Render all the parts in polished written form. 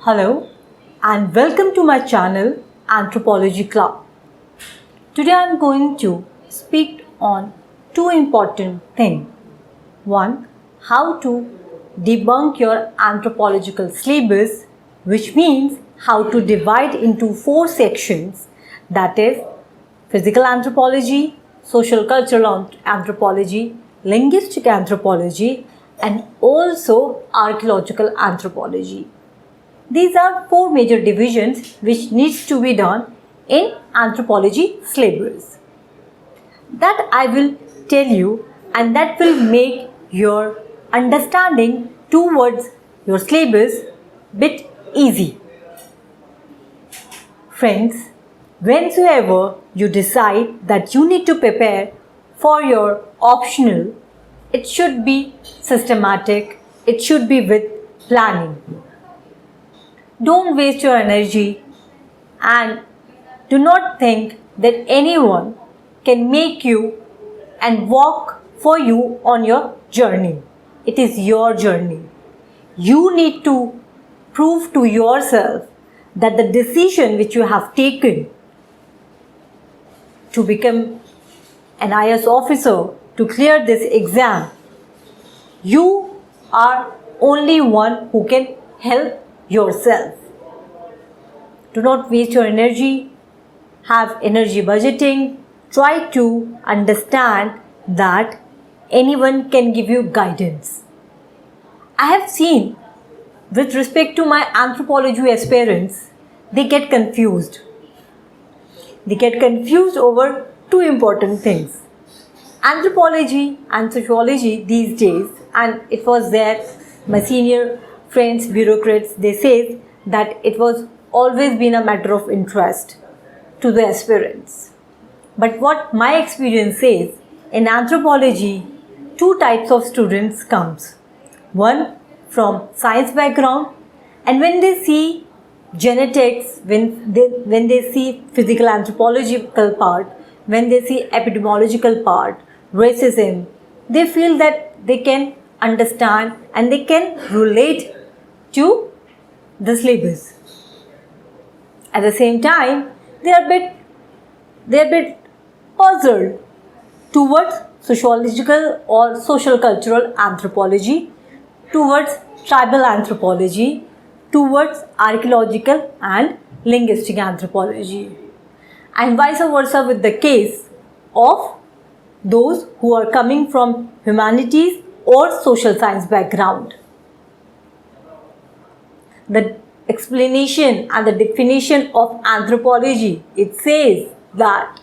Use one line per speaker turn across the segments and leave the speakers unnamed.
Hello and welcome to my channel Anthropology Club. Today I am going to speak on two important things. One, how to debunk your anthropological syllabus, which means how to divide into 4 sections, that is physical anthropology, social cultural anthropology, linguistic anthropology, and also archaeological anthropology. These are 4 major divisions which needs to be done in anthropology syllabus. That I will tell you, and that will make your understanding towards your syllabus bit easy. Friends, whensoever you decide that you need to prepare for your optional, it should be systematic, it should be with planning. Don't waste your energy and do not think that anyone can make you and walk for you on your journey. It is your journey. You need to prove to yourself that the decision which you have taken to become an IAS officer, to clear this exam, you are only one who can help yourself. Do not waste your energy. Have energy budgeting. Try to understand that anyone can give you guidance. I have seen, with respect to my anthropology aspirants, they get confused. They get confused over 2 important things. Anthropology and sociology these days, and it was there, my senior friends, bureaucrats, they say that it was always been a matter of interest to the aspirants. But what my experience says, in anthropology, 2 types of students comes. One from science background, and when they see genetics, when they see physical anthropological part, when they see epidemiological part, racism, they feel that they can understand and they can relate to the syllabus. At the same time, they are a bit puzzled towards sociological or social cultural anthropology, towards tribal anthropology, towards archaeological and linguistic anthropology, and vice versa with the case of those who are coming from humanities or social science background. The explanation and the definition of anthropology, it says that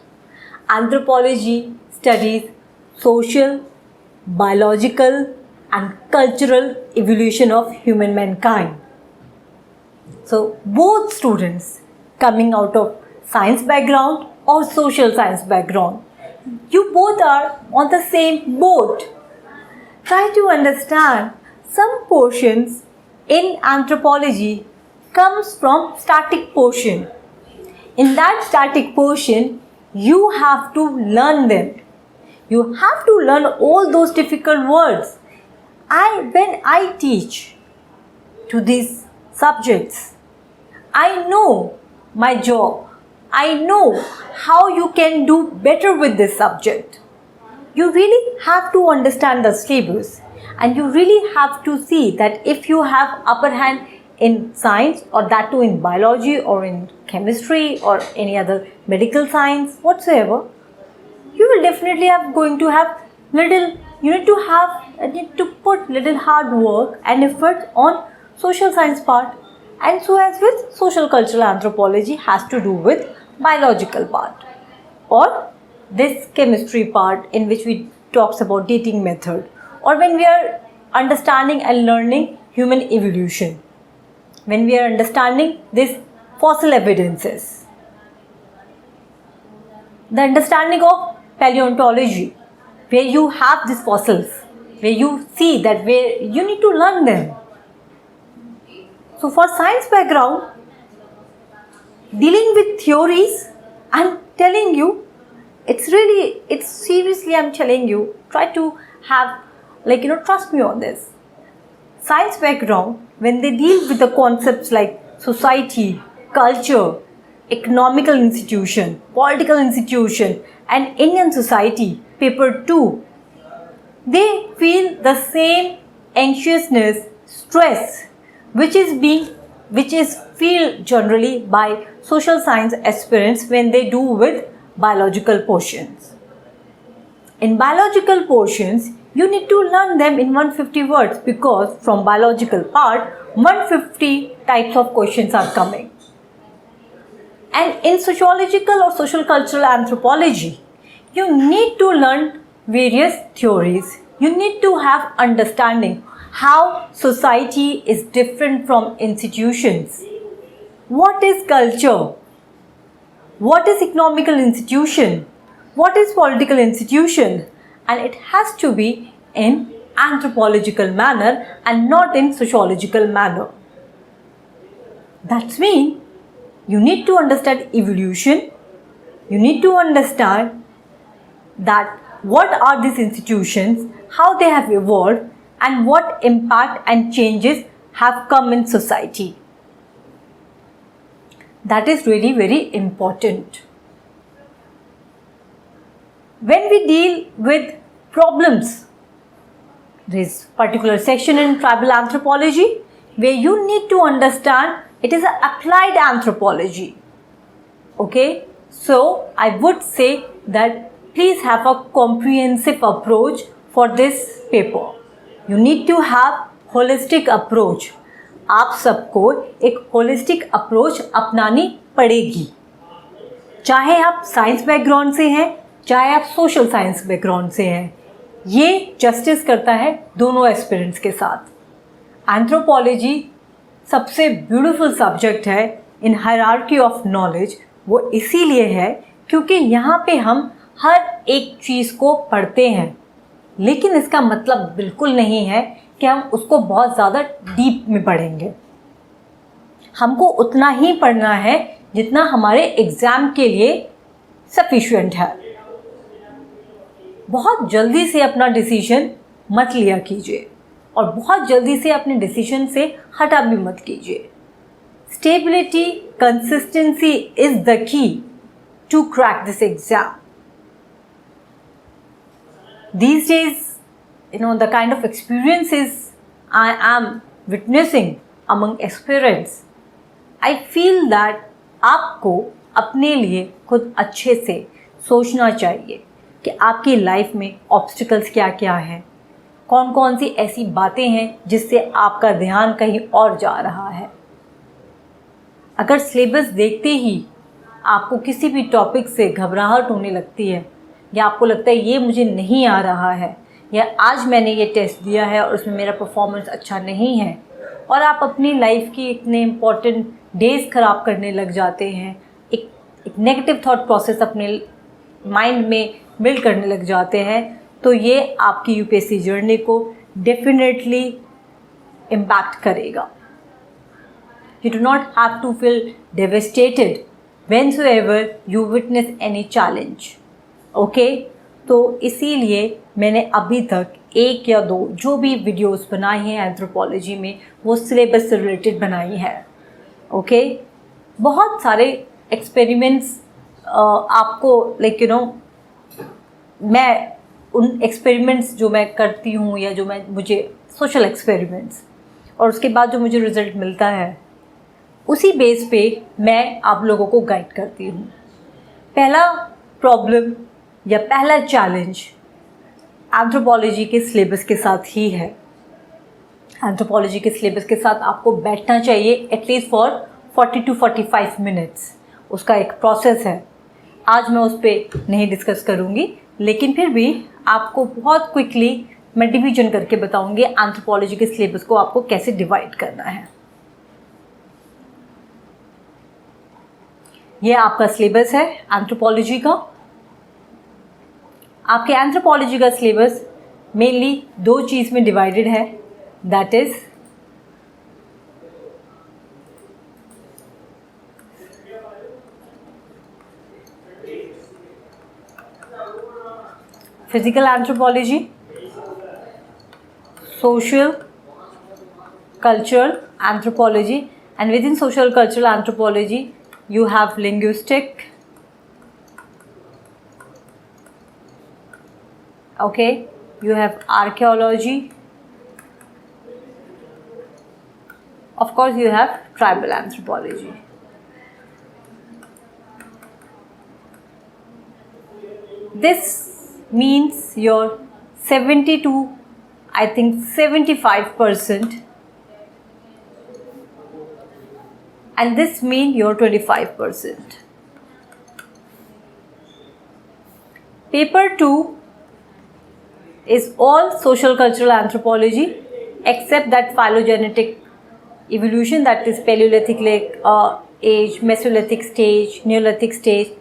anthropology studies social, biological and cultural evolution of human mankind. So both students coming out of science background or social science background, you both are on the same boat. Try to understand some portions in anthropology comes from static portion. In that static portion, you have to learn them. You have to learn all those difficult words. When I teach to these subjects, I know my job. I know how you can do better with this subject. You really have to understand the syllabus, and you really have to see that if you have upper hand in science, or that too in biology or in chemistry or any other medical science whatsoever, you will definitely need to put little hard work and effort on social science part, and so as with social cultural anthropology has to do with biological part, or this chemistry part in which we talks about dating method, or when we are understanding and learning human evolution, when we are understanding this fossil evidences, the understanding of paleontology, where you have these fossils, where you see that where you need to learn them. So for science background, dealing with theories, I'm telling you, it's seriously, I'm telling you, try to have, trust me on this. Science background, when they deal with the concepts like society, culture, economical institution, political institution, and Indian society, paper 2, they feel the same anxiousness, stress, which is feel generally by social science aspirants when they do with biological portions. In biological portions, you need to learn them in 150 words because from biological part, 150 types of questions are coming. And in sociological or social cultural anthropology, you need to learn various theories. You need to have understanding how society is different from institutions. What is culture? What is economical institution? What is political institution? And it has to be in anthropological manner and not in sociological manner. That means you need to understand evolution. You need to understand that what are these institutions, how they have evolved, and what impact and changes have come in society. That is really very important. When we deal with problems, there is particular section in tribal anthropology where you need to understand it is an applied anthropology. Okay, so I would say that please have a comprehensive approach for this paper. You need to have holistic approach. आप सबको एक holistic approach अपनानी पड़ेगी. चाहे आप science background से हैं, चाहे आप सोशल साइंस बैकग्राउंड से हैं, ये जस्टिस करता है दोनों एस्पिरेंट्स के साथ. एंथ्रोपोलॉजी सबसे ब्यूटीफुल सब्जेक्ट है इन हायरार्की ऑफ नॉलेज. वो इसीलिए है क्योंकि यहाँ पे हम हर एक चीज़ को पढ़ते हैं, लेकिन इसका मतलब बिल्कुल नहीं है कि हम उसको बहुत ज़्यादा डीप में पढ़ेंगे. हमको उतना ही पढ़ना है जितना हमारे एग्ज़ाम के लिए सफिशिएंट है. बहुत जल्दी से अपना डिसीजन मत लिया कीजिए और बहुत जल्दी से अपने डिसीजन से हटा भी मत कीजिए. Stability, consistency is the key to crack this exam. These days, the kind of experiences I am witnessing among aspirants, I feel that आपको अपने लिए खुद अच्छे से सोचना चाहिए कि आपकी लाइफ में ऑब्स्टिकल्स क्या क्या हैं, कौन कौन सी ऐसी बातें हैं जिससे आपका ध्यान कहीं और जा रहा है. अगर सिलेबस देखते ही आपको किसी भी टॉपिक से घबराहट होने लगती है या आपको लगता है ये मुझे नहीं आ रहा है या आज मैंने ये टेस्ट दिया है और उसमें मेरा परफॉर्मेंस अच्छा नहीं है और आप अपनी लाइफ की इतने इम्पॉर्टेंट डेज़ ख़राब करने लग जाते हैं, एक नेगेटिव थॉट प्रोसेस अपने माइंड में बिल्ड करने लग जाते हैं, तो ये आपकी यूपीएससी जर्नी को डेफिनेटली इम्पैक्ट करेगा. You do not have to feel devastated whensoever you witness any challenge. Okay? तो इसीलिए मैंने अभी तक 1 या 2 जो भी वीडियोस बनाई हैं एंथ्रोपोलॉजी में वो सिलेबस से रिलेटेड बनाई हैं. ओके? बहुत सारे एक्सपेरिमेंट्स आपको मैं उन एक्सपेरिमेंट्स जो मैं करती हूँ या जो मुझे सोशल एक्सपेरिमेंट्स और उसके बाद जो मुझे रिज़ल्ट मिलता है उसी बेस पे मैं आप लोगों को गाइड करती हूँ. पहला प्रॉब्लम या पहला चैलेंज एंथ्रोपोलॉजी के सिलेबस के साथ ही है. एंथ्रोपोलॉजी के सिलेबस के साथ आपको बैठना चाहिए एटलीस्ट फॉर 40 to 45 मिनट्स. उसका एक प्रोसेस है, आज मैं उस पर नहीं डिस्कस करूँगी, लेकिन फिर भी आपको बहुत क्विकली मैं डिवीजन करके बताऊँगी एंथ्रोपोलॉजी के सिलेबस को आपको कैसे डिवाइड करना है. ये आपका सिलेबस है एंथ्रोपोलॉजी का. आपके एंथ्रोपोलॉजी का सिलेबस मेनली 2 चीज़ में डिवाइडेड है, that is physical anthropology, social cultural anthropology And within social cultural anthropology, you have linguistic, okay, you have archaeology, of course you have tribal anthropology. This means your 70 to I think 75%, and this means your 25%. Paper 2 is all social cultural anthropology except that phylogenetic evolution, that is Paleolithic age, Mesolithic stage, Neolithic stage,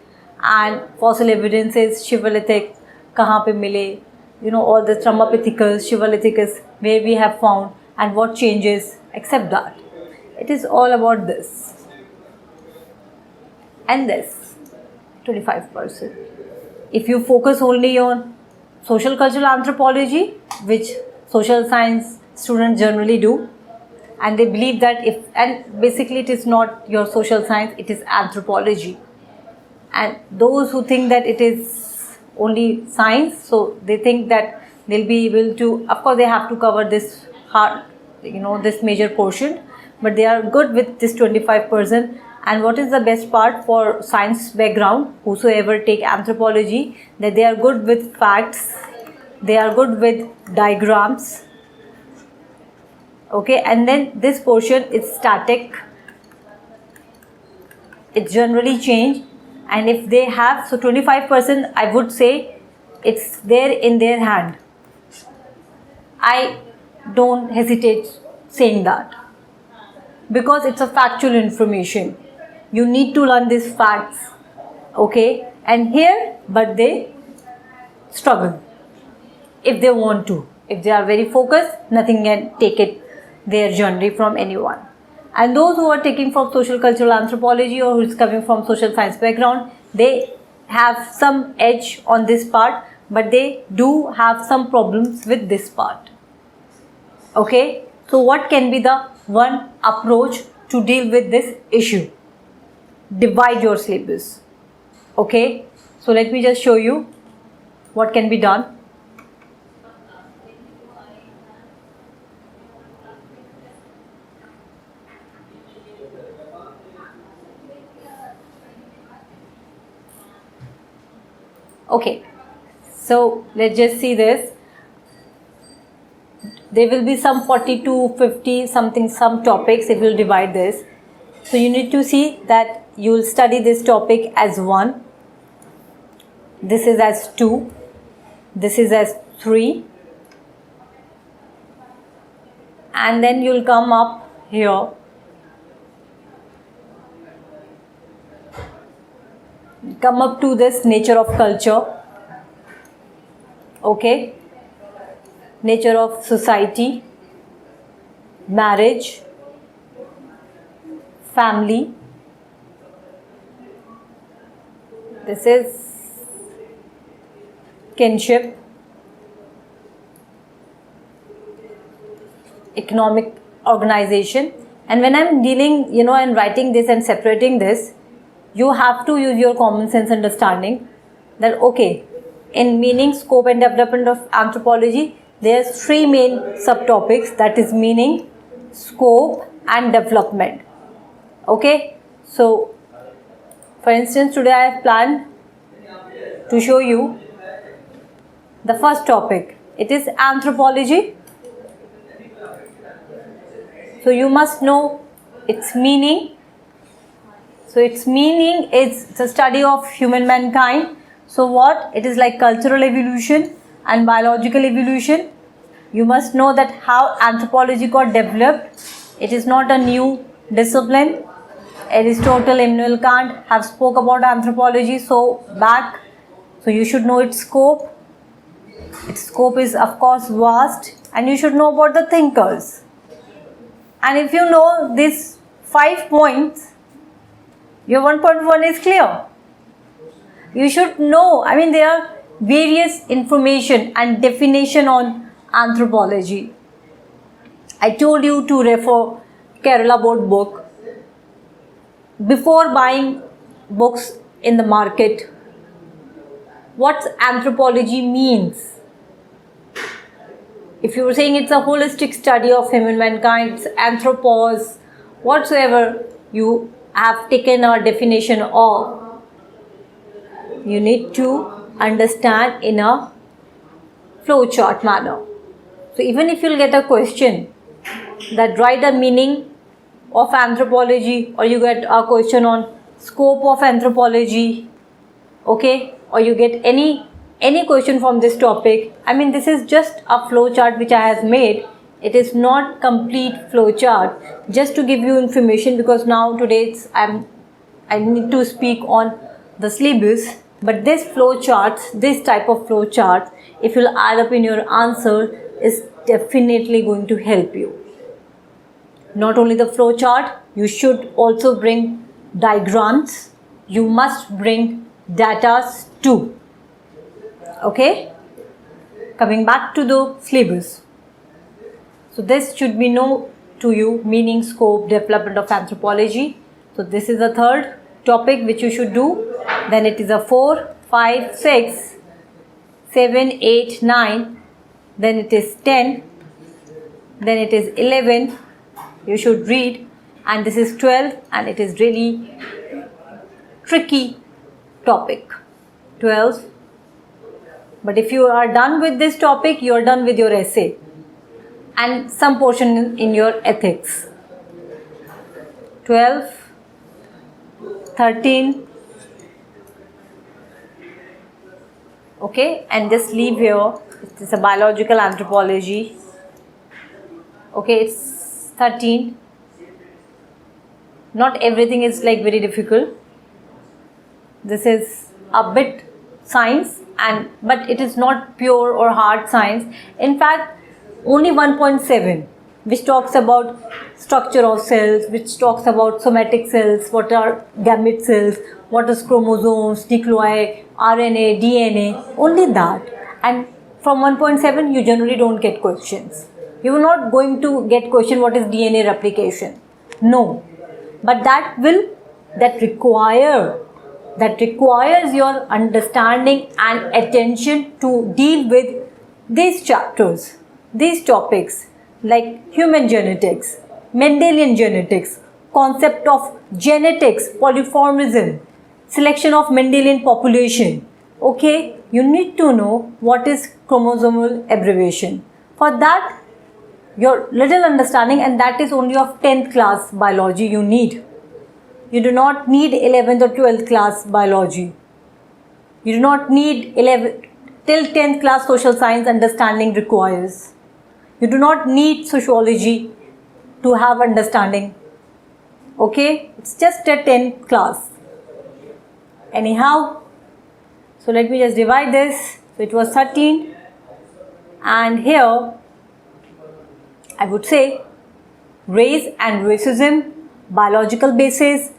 and fossil evidences, Shivalithic, kahan pe mile, all the Stromopithecus, Shivalithicus, where we have found and what changes, except that. It is all about this. And this, 25%. If you focus only on social cultural anthropology, which social science students generally do, and they believe that and basically it is not your social science, it is anthropology. And those who think that it is only science, so they think that they'll be able to, of course they have to cover this hard, this major portion, but they are good with this 25%. And what is the best part for science background, whosoever take anthropology, that they are good with facts, they are good with diagrams, okay, and then this portion is static, it's generally changed. And if they have, so 25%, I would say it's there in their hand. I don't hesitate saying that, because it's a factual information. You need to learn these facts, okay, and here, but they struggle if they want to. If they are very focused, nothing can take it their journey from anyone. And those who are taking from social cultural anthropology or who is coming from social science background, they have some edge on this part, but they do have some problems with this part. Okay, so what can be the one approach to deal with this issue? Divide your syllabus. Okay, so let me just show you what can be done. Okay, so let's just see this. There will be some 40 to 50 something, some topics if you divide this. So you need to see that you will study this topic as 1, this is as 2, this is as 3, and then you will come up here. Come up to this nature of culture, okay, nature of society, marriage, family, this is kinship, economic organization. And when I'm dealing, and writing this and separating this, you have to use your common sense understanding that, okay, in meaning, scope and development of anthropology, there's 3 main subtopics, that is meaning, scope and development. Okay, so for instance, today I have planned to show you the first topic. It is anthropology. So you must know its meaning. So its meaning is the study of human mankind. So what? It is like cultural evolution and biological evolution. You must know that how anthropology got developed. It is not a new discipline. Aristotle, Immanuel Kant have spoke about anthropology so back. So you should know its scope. Its scope is of course vast, and you should know about the thinkers. And if you know these 5 points, your 1.1 is clear. You should know, there are various information and definition on anthropology. I told you to refer Kerala board book, before buying books in the market, what anthropology means. If you were saying it's a holistic study of human mankind, it's anthropos, whatsoever you have taken a definition of, you need to understand in a flowchart manner. So even if you'll get a question that write the meaning of anthropology, or you get a question on scope of anthropology, okay, or you get any question from this topic, I mean, this is just a flow chart which I have made. It is not complete flow chart, just to give you information, because now today I need to speak on the syllabus. But this flow charts, this type of flow charts, if you'll add up in your answer, is definitely going to help you. Not only the flow chart, you should also bring diagrams. You must bring data too. Okay, coming back to the syllabus. So this should be known to you, meaning, scope, development of anthropology. So this is the third topic which you should do. Then it is a 4, 5, 6, 7, 8, 9. Then it is 10. Then it is 11. You should read. And this is 12, and it is really tricky topic. 12. But if you are done with this topic, you are done with your essay and some portion in your ethics. 12, 13, okay, and just leave here. It's a biological anthropology. Okay, it's 13. Not everything is like very difficult. This is a bit science, but it is not pure or hard science. In fact, only 1.7, which talks about structure of cells, which talks about somatic cells, what are gamete cells, what is chromosomes, nuclei, RNA, DNA, only that. And from 1.7, you generally don't get questions. You are not going to get question what is DNA replication. No, but that requires your understanding and attention to deal with these chapters, these topics like human genetics, Mendelian genetics, concept of genetics, polymorphism, selection of Mendelian population. Okay, you need to know what is chromosomal abbreviation. For that, your little understanding, and that is only of 10th class biology you need. You do not need 11th or 12th class biology. You do not need 11th till 10th class social science understanding requires. You do not need sociology to have understanding. Okay, it's just a 10th class. Anyhow, so let me just divide this. So it was 13, and here I would say race and racism, biological basis,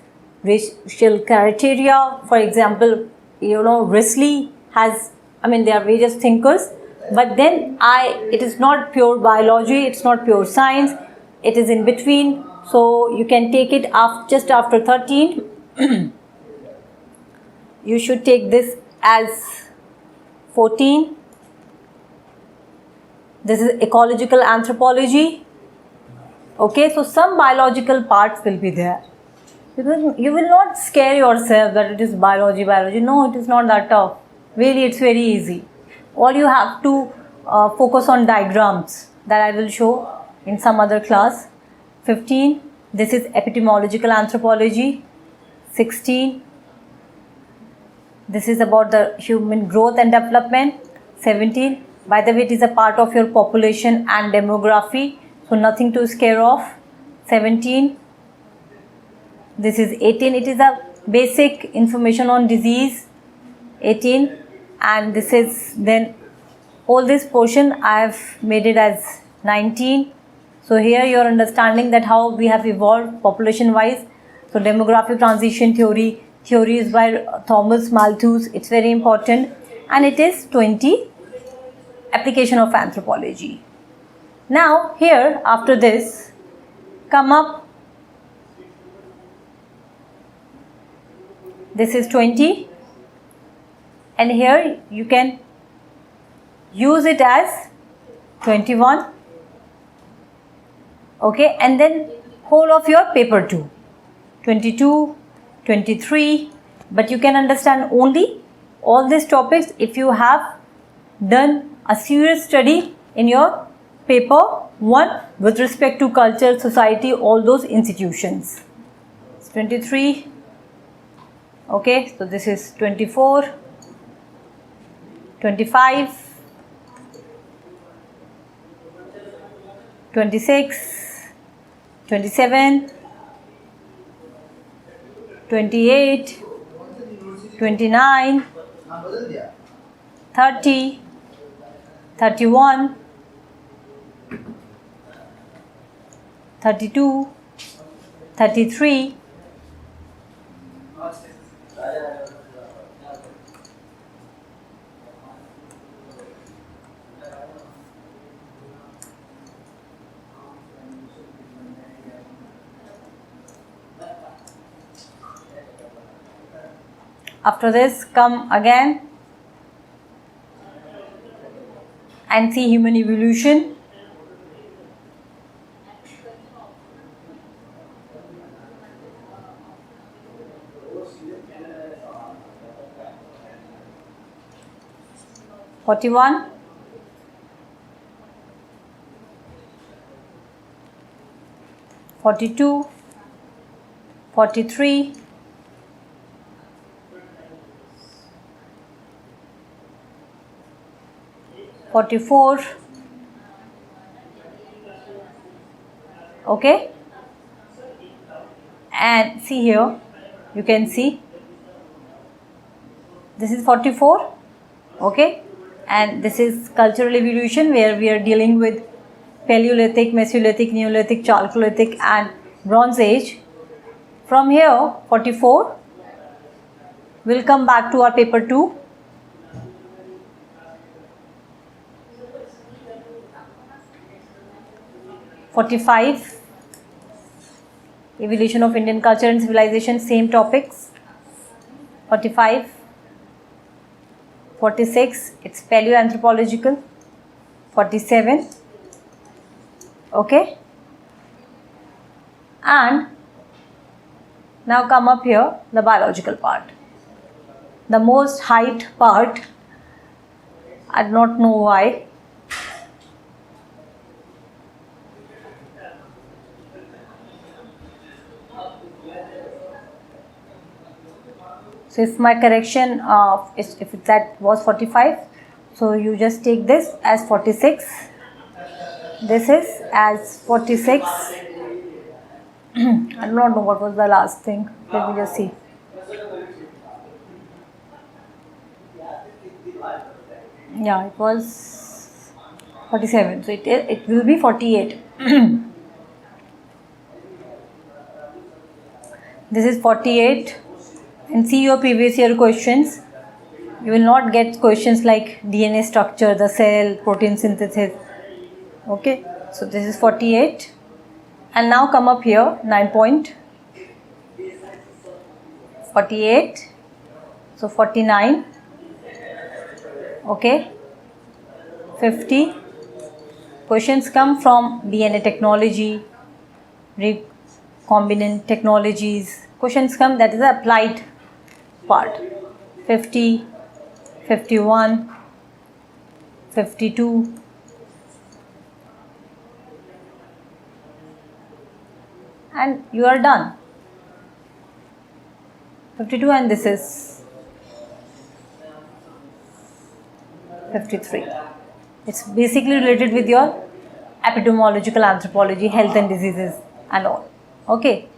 racial criteria. For example, Risley has, there are various thinkers, but then it is not pure biology, it's not pure science, it is in between. So you can take it just after 13. You should take this as 14. This is ecological anthropology. Okay, so some biological parts will be there. You will not scare yourself that it is biology. No, it is not that tough. Really, it's very easy. All you have to focus on diagrams that I will show in some other class. 15, this is epidemiological anthropology. 16, this is about the human growth and development. 17, by the way, it is a part of your population and demography, so nothing to scare of. 17, this is 18, it is a basic information on disease. 18, and this is then all this portion I have made it as 19. So here you are understanding that how we have evolved population wise. So demographic transition theory is by Thomas Malthus, it's very important. And it is 20, application of anthropology. Now here, after this, come up this is 20, and here you can use it as 21. Okay, and then whole of your paper 2, 22, 23, but you can understand only all these topics if you have done a serious study in your paper 1 with respect to culture, society, all those institutions. It's 23. Okay, so this is 24, 25, 26, 27, 28, 29, 30, 31, 32, 33, after this come again and see human evolution. '41, '42, '43, '44. Okay, and see here, you can see this is 44. Okay, and this is cultural evolution, where we are dealing with Paleolithic, Mesolithic, Neolithic, Chalcolithic and Bronze Age. From here 44 we'll come back to our paper 2. '45, evolution of Indian culture and civilization, same topics. '45, '46, it's paleoanthropological. '47, okay, and now come up here the biological part, the most height part. I do not know why. So if my correction if that was 45, so you just take this as 46, this is as 46. I do not know what was the last thing, let me just see. Yeah, it was 47, so it will be 48. This is 48. And see your previous year questions. You will not get questions like DNA structure, the cell, protein synthesis. Okay, so this is 48. And now come up here 9 point. 48. So 49. Okay. 50. Questions come from DNA technology, recombinant technologies. Questions come, that is the applied part. 50, 51, 52, and you are done. 52, and this is 53. It's basically related with your epidemiological anthropology, health and diseases and all. Okay,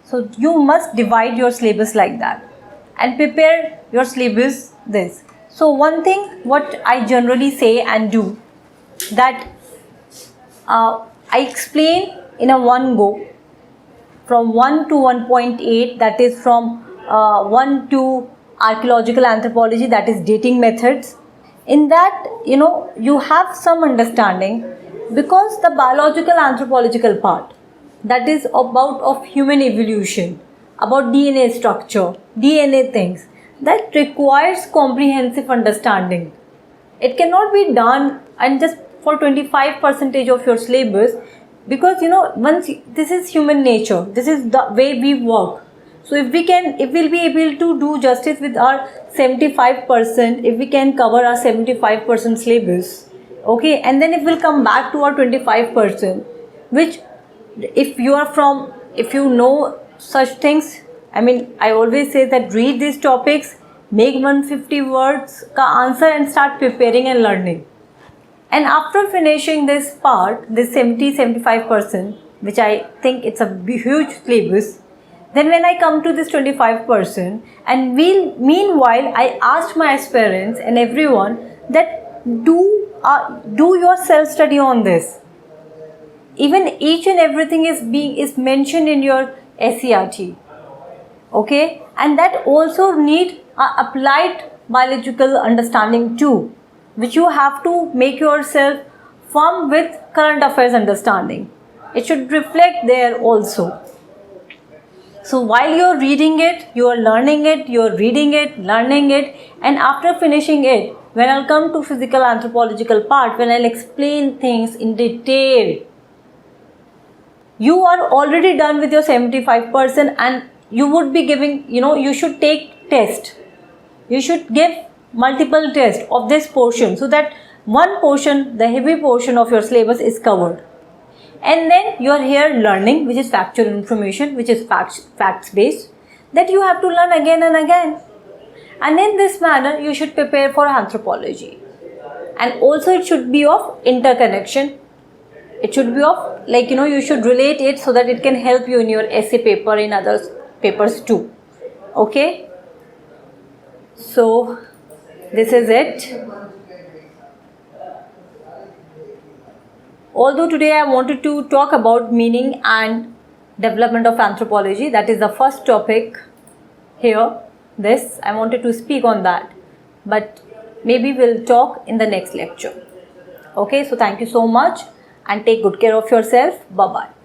so you must divide your syllabus like that and prepare your syllabus this. So one thing what I generally say and do, that I explain in a one go from 1 to 1.8, that is from 1 to archaeological anthropology, that is dating methods. In that, you have some understanding, because the biological anthropological part, that is about of human evolution, about DNA structure, DNA things, that requires comprehensive understanding. It cannot be done and just for 25% of your syllabus, because this is human nature, this is the way we work. So if we'll be able to do justice with our 75%, if we can cover our 75% syllabus, okay, and then it will come back to our 25%, which if you know such things, I always say that read these topics, make 150 words ka answer and start preparing and learning. And after finishing this part, this 75%, which I think it's a huge syllabus, then when I come to this 25%, and meanwhile I asked my aspirants and everyone that do your self study on this. Even each and everything is mentioned in your SERT, okay, and that also need applied biological understanding too, which you have to make yourself firm with current affairs understanding. It should reflect there also. So while you're reading it, you are learning it, you're reading it, learning it, and after finishing it, when I'll come to physical anthropological part, when I'll explain things in detail, you are already done with your 75%, and you would be giving, you should take test. You should give multiple tests of this portion, so that one portion, the heavy portion of your syllabus is covered. And then you are here learning, which is factual information, which is facts based, that you have to learn again and again. And in this manner, you should prepare for anthropology. And also it should be of interconnection. It should be of, you should relate it so that it can help you in your essay paper, in other papers too. Okay? So, this is it. Although today I wanted to talk about meaning and development of anthropology, that is the first topic here. I wanted to speak on that, but maybe we'll talk in the next lecture. Okay, so thank you so much and take good care of yourself. Bye-bye.